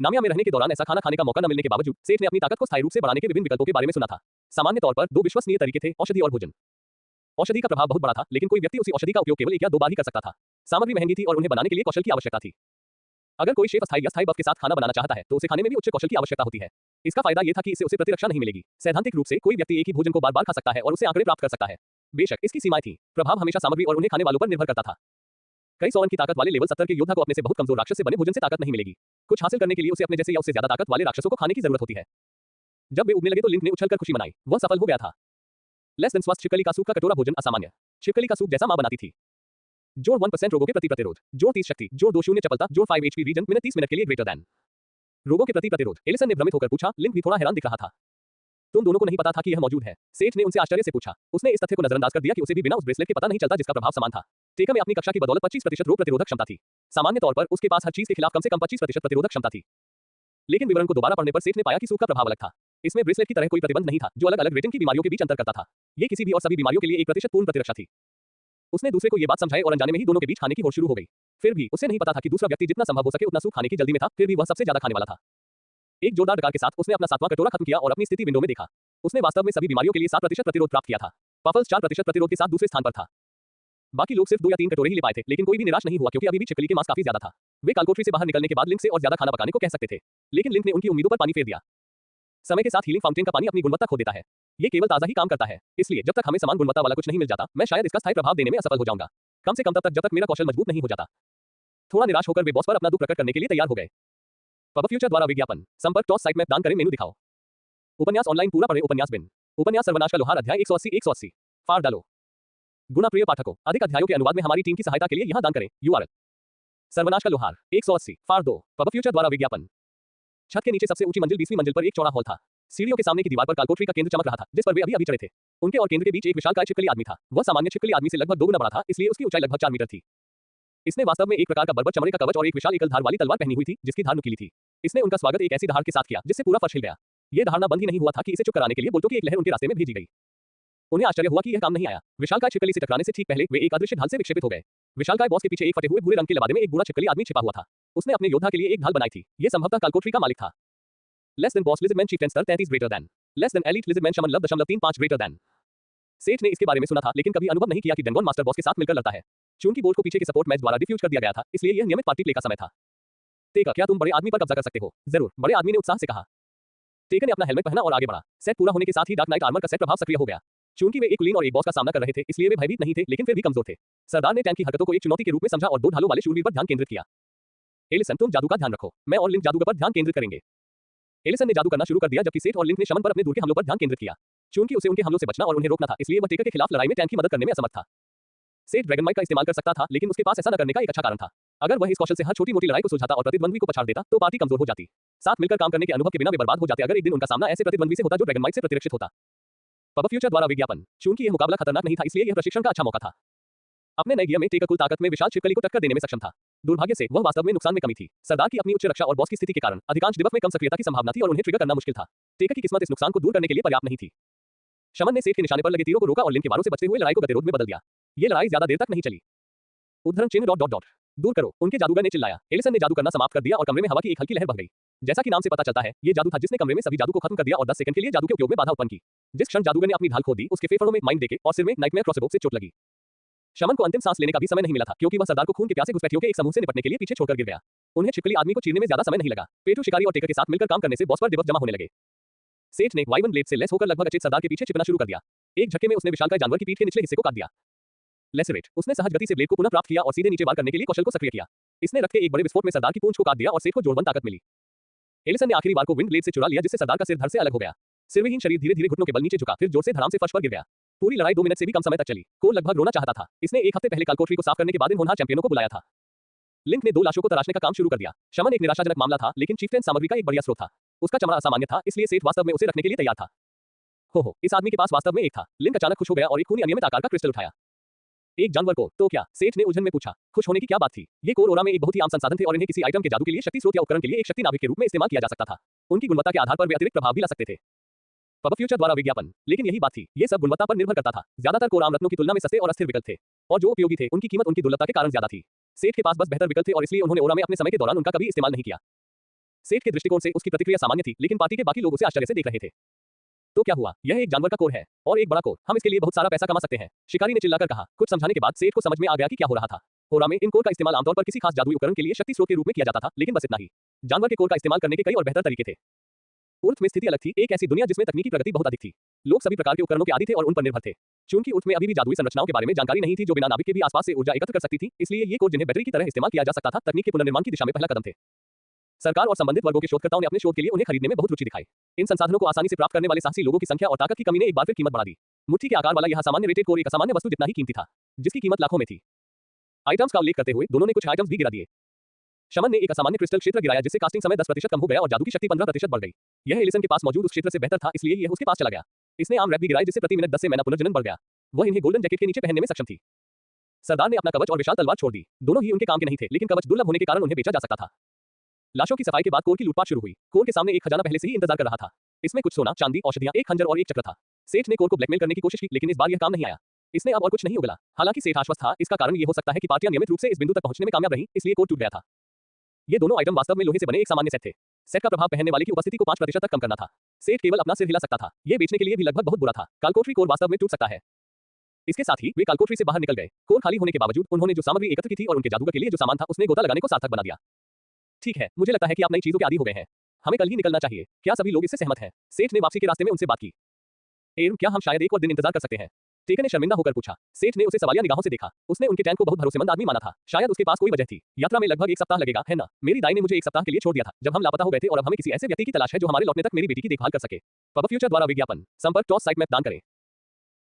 नामिया में रहने के दौरान ऐसा खाना खाने का मौका न मिलने के बावजूद सेठ ने अपनी ताकत को स्थायी रूप से बढ़ाने के विभिन्न विकल्पों के बारे में सुना था। सामान्य तौर पर 2 विश्वसनीय तरीके थे, औषधि और भोजन। औषधि का प्रभाव बहुत बड़ा था, लेकिन कोई व्यक्ति उसी औषधि का उपयोग केवल 1 या 2 बार ही कर सकता था। सामग्री महंगी थी और उन्हें बनाने के लिए कौशल की आवश्यकता थी। अगर कोई शेफ अस्थायी या स्थायी बफ के साथ खाना बनाना चाहता है, तो उसे खाने में भी उच्च कौशल की आवश्यकता होती है। इसका फायदा यह था कि इससे उसे प्रतिरक्षा नहीं मिलेगी। सैद्धांतिक रूप से कोई व्यक्ति एक ही भोजन को बार-बार खा सकता है और उससे आंकड़े प्राप्त कर सकता है। बेशक इसकी सीमाएं थी। प्रभाव हमेशा सामग्री और उन्हें खाने वालों पर निर्भर करता था। कई सौ रन की ताकत वाले लेवल 70 के योद्धा को अपने से बहुत कमजोर राक्षस से बने भोजन से ताकत नहीं मिलेगी। कुछ हासिल करने के लिए उसे अपने जैसे या उससे ज्यादा ताकत वाले राक्षसों को खाने की जरूरत होती है। जब वे उगने लगे तो लिंक ने उछलकर खुशी मनाई। वह सफल हो गया था। लेस देन स्वस्थ छिपकली का सूप का कटोरा भोजन असामान्य। छिपकली का सूप जैसा मां बनाती थी। जोड़ 1% रोगों के प्रति प्रतिरोध, जोड़ 30 शक्ति, जोड़ 2 शून्य चपलता, जोड़ 5 HP रीजन, मिनट 30 मिनट के लिए ग्रेटर दैन। रोगों के प्रति प्रतिरोध। एलिसन ने भ्रमित होकर पूछा। लिंक भी थोड़ा हैरान दिख रहा था। तुम दोनों को नहीं पता था कि यह मौजूद है? सेठ ने उनसे आश्चर्य से पूछा। उसने इस तथ्य को नजरअंदाज कर दिया कि उसे भी बिना उस ब्रेसलेट के पता नहीं चलता जिसका प्रभाव समान था। टेका में अपनी कक्षा की बदौलत 25% रोग प्रतिरोधक क्षमता थी। सामान्य तौर पर उसके पास हर चीज के खिलाफ कम से कम 25% प्रतिरोधक क्षमता थी। लेकिन विवरण को दोबारा पढ़ने पर सेठ ने पाया कि सूप का प्रभाव अलग था। इसमें ब्रेसलेट की तरह कोई प्रतिबंध नहीं था जो अलग अलग रेटिंग की बीमारियों के बीच अंतर करता था। ये किसी भी और सभी बीमारियों के लिए 1% पूर्ण प्रतिरक्षा थी। उसने दूसरे को ये बात समझाई और अनजाने में ही दोनों के बीच खाने की होड़ शुरू हो गई। फिर भी उसे नहीं पता था कि दूसरा व्यक्ति जितना संभव हो सके उतना सूप खाने की जल्दी में था, फिर भी वह सबसे ज्यादा खाने वाला था। एक जोरदार डकार के साथ उसने अपना 7वां कटोरा खत्म किया और अपनी स्थिति विंडो में देखा। उसने वास्तव में सभी बीमारियों के लिए 7% प्रतिरोध प्राप्त किया था। पफल्स 4% प्रतिरोध के साथ दूसरे स्थान पर था। बाकी लोग सिर्फ 2 या 3 कटोरे ही ले पाए थे, लेकिन कोई भी निराश नहीं हुआ क्योंकि अभी भी छिपकली के मांस काफी ज्यादा था। वे कालकोठरी से बाहर निकलने के बाद लिंक से और ज्यादा खाना पकाने को कह सकते थे, लेकिन लिंक ने उनकी उम्मीदों पर पानी फेर दिया। समय के साथ हीलिंग फाउंटेन का पानी अपनी गुणवत्ता खो देता है। ये केवल ताजा ही काम करता है, इसलिए जब तक हमें समान गुणवत्ता वाला कुछ नहीं मिल जाता, मैं शायद इसका स्थायी प्रभाव देने में असफल हो जाऊंगा। कम से कम तब तक जब तक मेरा कौशल मजबूत नहीं हो जाता। थोड़ा निराश होकर वे बॉस पर अपना दुख प्रकट करने के लिए तैयार हो गए। पब फ्यूचर द्वारा विज्ञापन संपर्क टॉस साइट में दान करें मेनू दिखाओ। उपन्यास ऑनलाइन पूरा पढ़े उपन्यास बिन। उपन्यास सर्वनाश का लोहार अध्याय 180 फाड़ डालो। गुना प्रिय पाठकों, अधिक अध्यायों के अनुवाद में हमारी टीम की सहायता के लिए यहां दान करें। URL सर्वनाश का लोहार 180 फाड़ 2 पब फ्यूचर द्वारा विज्ञापन। छत के नीचे सबसे ऊंची मंजिल 20वीं मंजिल पर एक चौड़ा हॉल था। सीढ़ियों के सामने की दीवार पर कालकोठरी का केंद्र चमक रहा था, जिस पर वे अभी चढ़े थे। उनके और केंद्र के बीच एक विशालकाय छिपकली आदमी था। वह सामान्य छिपकली आदमी से लगभग 2 गुना बड़ा था, इसलिए उसकी ऊंचाई लगभग 4 मीटर थी। इसने वास्तव में एक प्रकार का बर्बर चमड़े का कवच और एक विशाल एकल धार वाली तलवार पहनी हुई थी, जिसकी धार नुकीली थी। इसने उनका स्वागत एक ऐसी दहाड़ के साथ किया जिससे पूरा फर्श हिल गया। यह दहाड़ना बंद ही नहीं हुआ था कि इसे चुप कराने के लिए बोल्टों की एक लहर उनके रास्ते में भेजी गई। उन्हें आश्चर्य हुआ कि यह काम नहीं आया। विशालकाय छिपकली से टकराने से ठीक पहले वे एक अदृश्य ढाल से विक्षेपित हो गए। विशालकाय बॉस के पीछे एक फटे हुए भूरे रंग के लबादे में एक बूढ़ा छिपकली आदमी छिपा हुआ था। उसने अपने योद्धा के लिए एक ढाल बनाई थी। यह संभवतः कालकोठरी का मालिक था। Less than boss lizardman chief स्तर 33 greater than less than elite lizardman shaman love 0.35 greater than. सेठ ने इसके बारे में सुना था, लेकिन कभी अनुभव नहीं किया कि डेंगोन मास्टर बॉस के साथ मिलकर लड़ता है। चूंकि बोल्ट को पीछे के सपोर्ट मैच द्वारा डिफ्यूज कर दिया गया था, इसलिए यह नियमित पार्टी प्ले का समय था। टेका, क्या तुम बड़े आदमी पर कब्जा कर सकते हो? जरूर, बड़े आदमी ने उत्साह से कहा। टेका ने अपना हेलमेट पहना और आगे बढ़ा। सेट पूरा होने के साथ ही डार्क नाइट आर्मर का सेट प्रभाव सक्रिय हो गया। चूंकि वे एक कुलीन और एक बॉस का सामना कर रहे थे, इसलिए वे भयभीत नहीं थे, लेकिन फिर भी कमजोर थे। सरदार ने टैंक की हरकतों को एक चुनौती के रूप में समझा और 2 ढालों वाले शूरवीर पर ध्यान केंद्रित किया। एलिसन, तुम जादू का ध्यान रखो। मैं और लिंक जादूगर पर ध्यान केंद्रित करेंगे। एलिसन ने जादू करना शुरू कर दिया, जबकि सेठ और लिंक ने शमन पर अपने दूर के हमलों पर ध्यान केंद्रित किया। चूंकि उसे उनके हमलों से बचना और उन्हें रोकना था, इसलिए वह टेका के खिलाफ लड़ाई में टैंक की मदद करने में असमर्थ था। सेठ ड्रैगन माइट का इस्तेमाल कर सकता था, लेकिन उसके पास ऐसा न करने का एक अच्छा कारण था। अगर वह इस कौशल से हर छोटी-मोटी लड़ाई को सुलझाता और प्रतिद्वंद्वी को पछाड़ देता, तो पार्टी कमजोर हो जाती। साथ मिलकर काम करने के अनुभव के बिना वे बर्बाद हो जाते अगर एक दिन उनका सामना ऐसे प्रतिद्वंद्वी से होता जो ड्रैगन माइट से प्रतिरक्षित होता। पब फ्यूचर द्वारा विज्ञापन। चूंकि यह मुकाबला खतरनाक नहीं था, इसलिए यह प्रशिक्षण का अच्छा मौका था। अपने नए गियर में टेका कुल ताकत में विशाल छिपकली को टक्कर देने में सक्षम था। दुर्भाग्य से वह वास्तव में नुकसान में कमी थी। सरदार की अपनी उच्च रक्षा और बॉस की स्थिति के कारण अधिकांश डिबफ में कम सक्रियता की संभावना थी और उन्हें ट्रिगर करना मुश्किल था। टेका की किस्मत इस नुकसान को दूर करने के लिए पर्याप्त नहीं थी। शमन ने सेठ के निशाने पर लगे तीरों को रोका और लिंक के वारों से बचते हुए लड़ाई को गतिरोध में बदल दिया। ये लड़ाई ज्यादा देर तक नहीं चली। उद्धरण चिन्ह ... दूर करो, उनके जादूगर ने चिल्लाया। एलिसन ने जादू करना समाप्त कर दिया और कमरे में हवा की एक हल्की लहर बह गई। जैसा कि नाम से पता चलता है, ये जादू था जिसने कमरे में सभी जादू को खत्म कर दिया और 10 सेकंड के लिए जादू के उपयोग में बाधा उत्पन्न की। जिस क्षण जादूगर ने अपनी ढाल खो दी, उसके फेफड़ों में माइंड देके और सिर में नाइटमेयर क्रॉसबो से चोट लगी। शमन को अंतिम सांस लेने का भी समय नहीं मिला था, क्योंकि वह सरदार को खून के प्यासे घुसपैठियों के एक समूह से निपटने के लिए पीछे छोड़कर गिर गया। उन्हें छिपकली आदमी को चीरने में ज्यादा समय नहीं लगा। पेटू शिकारी और टेका के साथ मिलकर काम करने से बॉस पर डिबफ जमा होने लगे। सेठ ने वाइवन ब्लेड से लेस होकर लगभग अचेत सरदार के पीछे चिपना शुरू कर दिया। एक झटके में उसने विशालकाय जानवर की पीठ के निचले हिस्से को काट दिया। लेसरेट, उसने सहज गति से ब्लेड को पुनः प्राप्त किया और सीधे नीचे वार करने के लिए कौशल को सक्रिय किया। इसने रक्त के एक बड़े विस्फोट में सरदार की पूंछ को काट दिया और सेठ को जोड़बंद ताकत मिली। एलिसन ने आखिरी वार को विंड ब्लेड से चुरा लिया, जिससे सरदार का सिर धड़ से अलग हो गया। सिरविहीन शरीर धीरे-धीरे घुटनों के बल नीचे झुका, फिर जोर से धड़ाम से फर्श पर गिर गया। पूरी लड़ाई 2 मिनट से भी कम समय तक चली। कोल लगभग रोना चाहता था। इसने एक हफ्ते पहले कालकोठरी को साफ करने के बाद इन होनहार चैंपियनों को बुलाया था। लिंक ने 2 लाशों को तराशने का काम शुरू कर दिया। शमन एक निराशाजनक मामला था, लेकिन चीफ्टेन सामग्री का एक बढ़िया स्रोत था। उसका चमड़ा असामान्य था, इसलिए सेठ वास्तव में उसे रखने के लिए तैयार था। हो, इस आदमी के पास वास्तव में एक था। लिंक अचानक खुश हो गया और एक खूनी अनियमित आकार का क्रिस्टल उठाया। एक जानवर को तो क्या? सेठ ने उलझन में पूछा। खुश होने की क्या बात थी? ये कोर ओरा में एक बहुत ही आम संसाधन थे और इन्हें किसी आइटम के जादू के लिए, शक्ति स्रोत या उपकरण के लिए एक शक्ति नाभिक के रूप में इस्तेमाल किया जा सकता था। उनकी गुणवत्ता के आधार पर वे अतिरिक्त प्रभाव भी ला सकते थे। पब फ्यूचर द्वारा विज्ञापन। लेकिन यही बात थी, ये सब गुणवत्ता पर निर्भर करता था। ज्यादातर कोर आम रत्नों की तुलना में सस्ते और अस्थिर विकल्प थे, और जो उपयोगी थे उनकी कीमत उनकी दुर्लभता के कारण ज्यादा थी। सेठ के पास बस बेहतर विकल्प थे और इसलिए उन्होंने ओरा में अपने समय के दौरान उनका कभी इस्तेमाल नहीं किया। सेठ के दृष्टिकोण से उसकी प्रतिक्रिया सामान्य थी, लेकिन पार्टी के बाकी लोग उसे आश्चर्य से देख रहे थे। तो क्या हुआ? यह एक जानवर का कोर है और एक बड़ा कोर। हम इसके लिए बहुत सारा पैसा कमा सकते हैं, शिकारी ने चिल्लाकर कहा। कुछ समझाने के बाद सेठ को समझ में आ गया कि क्या हो रहा था। ओरा में इन कोर का इस्तेमाल आमतौर पर किसी खास जादुई उपकरण के लिए शक्ति स्रोत के रूप में किया जाता था, लेकिन बस इतना ही। जानवर के कोर का इस्तेमाल करने के कई और बेहतर तरीके थे। उर्थ में स्थिति अलग थी, एक ऐसी दुनिया जिसमें तकनीकी प्रगति बहुत अधिक थी। लोग सभी प्रकार के उपकरणों के आदी थे और उन पर निर्भर थे। चूंकि उर्थ में अभी भी जादुई संरचनाओं के बारे में जानकारी नहीं थी जो बिना नाभिक के भी आसपास से ऊर्जा एकत्र कर सकती थी, इसलिए ये कोर जिन्हें बैटरी की तरह इस्तेमाल किया जा सकता था, तकनीक के पुनर्निर्माण की दिशा में पहला कदम थे। सरकार और संबंधित वर्गों के शोधकर्ताओं ने अपने शोध के लिए उन्हें खरीदने में बहुत रुचि दिखाई। इन संसाधनों को आसानी से प्राप्त करने वाले साहसी लोगों की संख्या और ताकत की कमी ने एक बार फिर कीमत बढ़ा दी। मुट्ठी के आकार वाला यह सामान्य रेटेड कोर एक असामान्य वस्तु जितना ही कीमती था, जिसकी कीमत लाखों में थी। आइटम्स का उल्लेख करते हुए दोनों ने कुछ आइटम्स भी गिरा दिए। शमन ने एक असामान्य क्रिस्टल क्षेत्र गिराया, जिससे कास्टिंग समय 10% कम हो गया और जादू की शक्ति 15% बढ़ गई। यह एलिसन के पास मौजूद उस क्षेत्र से बेहतर था, इसलिए यह उसके पास चला गया। इसने आम रैप भी गिराए, जिससे प्रति मिनट 10 से मैना पुनर्जनन बढ़ गया। वह इन्हें गोल्डन जैकेट के नीचे पहनने में सक्षम थी। सरदार ने अपना कवच और विशाल तलवार छोड़ दी। दोनों ही उनके काम के नहीं थे, लेकिन कवच दुर्लभ होने के कारण उन्हें बेचा जा सकता था। लाशों की सफाई के बाद कोर की लूटपाट शुरू हुई। कोर के सामने एक खजाना पहले से ही इंतजार कर रहा था। इसमें कुछ सोना, चांदी, औषधियां, एक खंजर और एक चक्र था। सेठ ने कोर को ब्लैकमेल करने की कोशिश की, लेकिन इस बार यह काम नहीं आया। इसने अब और कुछ नहीं उगला। हालांकि सेठ आश्वस्त था, इसका कारण ये हो सकता है कि पार्टियां नियमित रूप से इस बिंदु तक पहुंचने में कामयाब रहीं, इसलिए कोर टूट गया था। ये दोनों आइटम वास्तव में लोहे से बने एक सामान्य सेट थे। सेट का प्रभाव पहनने वाले की उपस्थिति को 5% तक कम करना था। सेठ केवल अपना सिर हिला सकता था, ये बेचने के लिए भी लगभग बहुत बुरा था। कालकोठरी कोर वास्तव में टूट सकता है। इसके साथ ही वे कालकोठरी से बाहर निकल गए। कोर खाली होने के बावजूद उन्होंने जो सामग्री एकत्र की थी और उनके जादूगर के लिए जो सामान था उसने गोता लगाने को सार्थक बना दिया। ठीक है, मुझे लगता है कि आप नई चीजों के आदी हो गए हैं। हमें कल ही निकलना चाहिए। क्या सभी लोग इससे सहमत हैं? सेठ ने वापसी के रास्ते में उनसे बात की। एरम, क्या हम शायद एक और दिन इंतजार कर सकते हैं? टेकन ने शर्मिंदा होकर पूछा। सेठ ने उसे सवालिया निगाहों से देखा। उसने उनके टैंक को बहुत भरोसेमंद आदमी माना था। शायद उसके पास कोई वजह थी। यात्रा में लगभग 1 सप्ताह लगेगा, है ना? मेरी दाई ने मुझे 1 सप्ताह के लिए छोड़ दिया था जब हम लापता हो गए थे और अब हमें किसी ऐसे व्यक्ति की तलाश है जो हमारे लौटने तक मेरी बेटी की देखभाल कर सके। पब फ्यूचर द्वारा विज्ञापन। संपर्क टॉस साइट मैप दान करें।